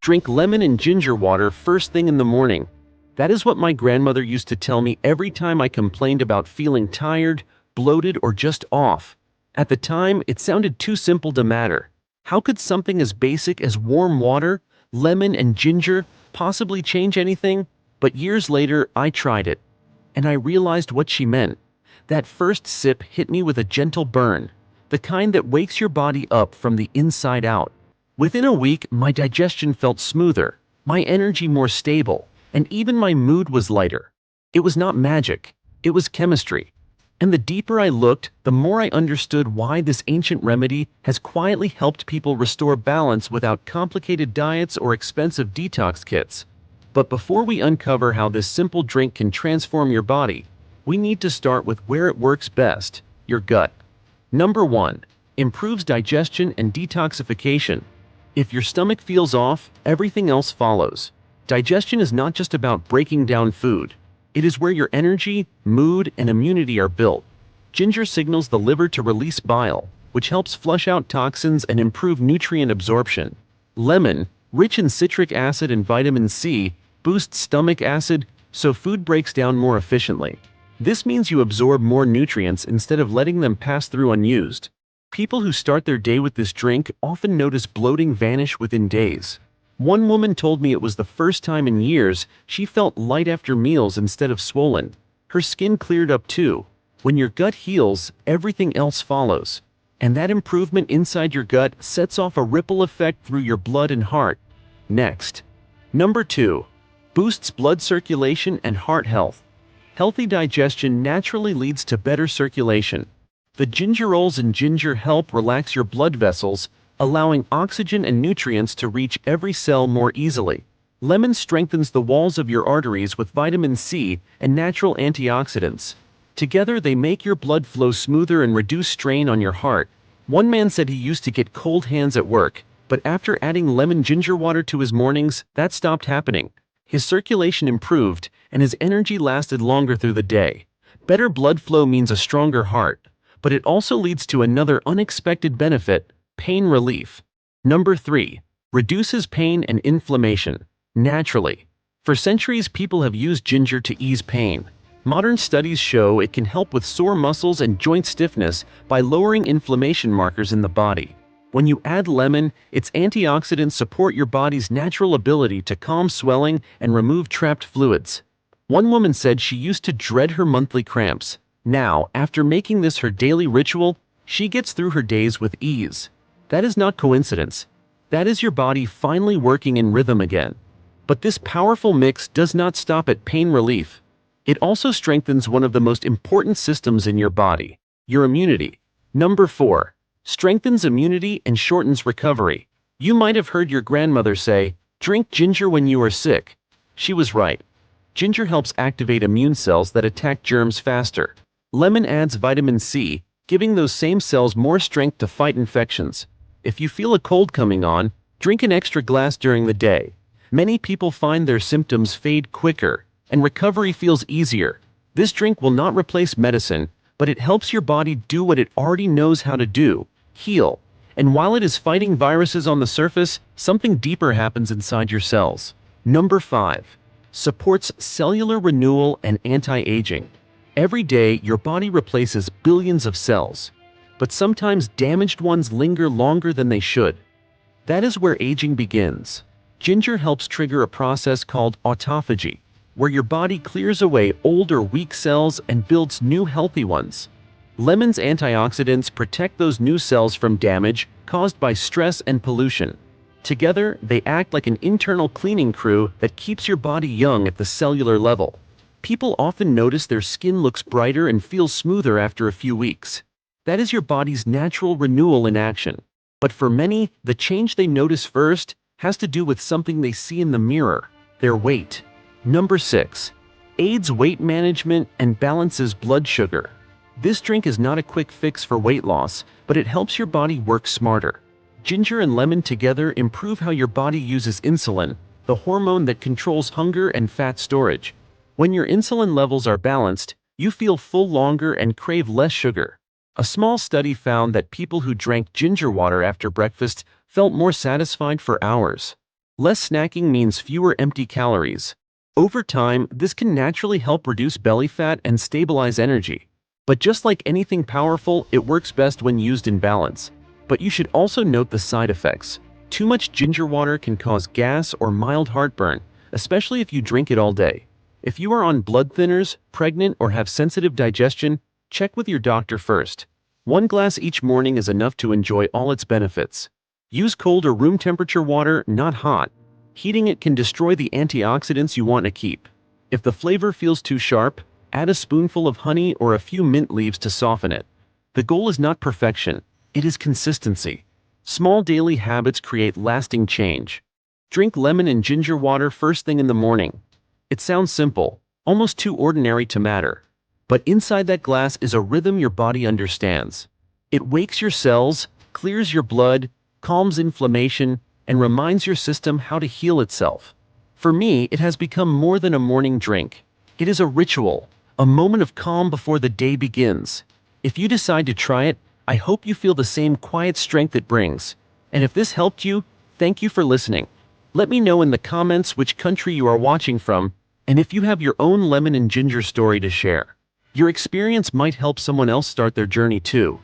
Drink lemon and ginger water first thing in the morning. That is what my grandmother used to tell me every time I complained about feeling tired, bloated, or just off. At the time, it sounded too simple to matter. How could something as basic as warm water, lemon, and ginger possibly change anything? But years later, I tried it, and I realized what she meant. That first sip hit me with a gentle burn, the kind that wakes your body up from the inside out. Within a week, my digestion felt smoother, my energy more stable, and even my mood was lighter. It was not magic, it was chemistry. And the deeper I looked, the more I understood why this ancient remedy has quietly helped people restore balance without complicated diets or expensive detox kits. But before we uncover how this simple drink can transform your body, we need to start with where it works best: your gut. Number 1. Improves digestion and detoxification. If your stomach feels off, everything else follows. Digestion is not just about breaking down food. It is where your energy, mood, and immunity are built. Ginger signals the liver to release bile, which helps flush out toxins and improve nutrient absorption. Lemon, rich in citric acid and vitamin C, boosts stomach acid, so food breaks down more efficiently. This means you absorb more nutrients instead of letting them pass through unused. People who start their day with this drink often notice bloating vanish within days. One woman told me it was the first time in years she felt light after meals instead of swollen. Her skin cleared up too. When your gut heals, everything else follows. And that improvement inside your gut sets off a ripple effect through your blood and heart. Next. Number 2. Boosts blood circulation and heart health. Healthy digestion naturally leads to better circulation. The gingerols in ginger help relax your blood vessels, allowing oxygen and nutrients to reach every cell more easily. Lemon strengthens the walls of your arteries with vitamin C and natural antioxidants. Together they make your blood flow smoother and reduce strain on your heart. One man said he used to get cold hands at work, but after adding lemon ginger water to his mornings, that stopped happening. His circulation improved, and his energy lasted longer through the day. Better blood flow means a stronger heart, but it also leads to another unexpected benefit: pain relief. Number 3. Reduces pain and inflammation. Naturally. For centuries, people have used ginger to ease pain. Modern studies show it can help with sore muscles and joint stiffness by lowering inflammation markers in the body. When you add lemon, its antioxidants support your body's natural ability to calm swelling and remove trapped fluids. One woman said she used to dread her monthly cramps. Now, after making this her daily ritual, she gets through her days with ease. That is not coincidence. That is your body finally working in rhythm again. But this powerful mix does not stop at pain relief. It also strengthens one of the most important systems in your body: your immunity. Number 4. Strengthens immunity and shortens recovery. You might have heard your grandmother say, "Drink ginger when you are sick." She was right. Ginger helps activate immune cells that attack germs faster. Lemon adds vitamin C, giving those same cells more strength to fight infections. If you feel a cold coming on, drink an extra glass during the day. Many people find their symptoms fade quicker, and recovery feels easier. This drink will not replace medicine, but it helps your body do what it already knows how to do: heal. And while it is fighting viruses on the surface, something deeper happens inside your cells. Number 5. Supports cellular renewal and anti-aging. Every day, your body replaces billions of cells, but sometimes damaged ones linger longer than they should. That is where aging begins. Ginger helps trigger a process called autophagy, where your body clears away old or weak cells and builds new healthy ones. Lemon's antioxidants protect those new cells from damage caused by stress and pollution. Together, they act like an internal cleaning crew that keeps your body young at the cellular level. People often notice their skin looks brighter and feels smoother after a few weeks. That is your body's natural renewal in action. But for many, the change they notice first has to do with something they see in the mirror: their weight. Number 6. Aids weight management and balances blood sugar. This drink is not a quick fix for weight loss, but it helps your body work smarter. Ginger and lemon together improve how your body uses insulin, the hormone that controls hunger and fat storage. When your insulin levels are balanced, you feel full longer and crave less sugar. A small study found that people who drank ginger water after breakfast felt more satisfied for hours. Less snacking means fewer empty calories. Over time, this can naturally help reduce belly fat and stabilize energy. But just like anything powerful, it works best when used in balance. But you should also note the side effects. Too much ginger water can cause gas or mild heartburn, especially if you drink it all day. If you are on blood thinners, pregnant, or have sensitive digestion, check with your doctor first. One glass each morning is enough to enjoy all its benefits. Use cold or room temperature water, not hot. Heating it can destroy the antioxidants you want to keep. If the flavor feels too sharp, add a spoonful of honey or a few mint leaves to soften it. The goal is not perfection, it is consistency. Small daily habits create lasting change. Drink lemon and ginger water first thing in the morning. It sounds simple, almost too ordinary to matter. But inside that glass is a rhythm your body understands. It wakes your cells, clears your blood, calms inflammation, and reminds your system how to heal itself. For me, it has become more than a morning drink. It is a ritual, a moment of calm before the day begins. If you decide to try it, I hope you feel the same quiet strength it brings. And if this helped you, thank you for listening. Let me know in the comments which country you are watching from, and if you have your own lemon and ginger story to share. Your experience might help someone else start their journey too.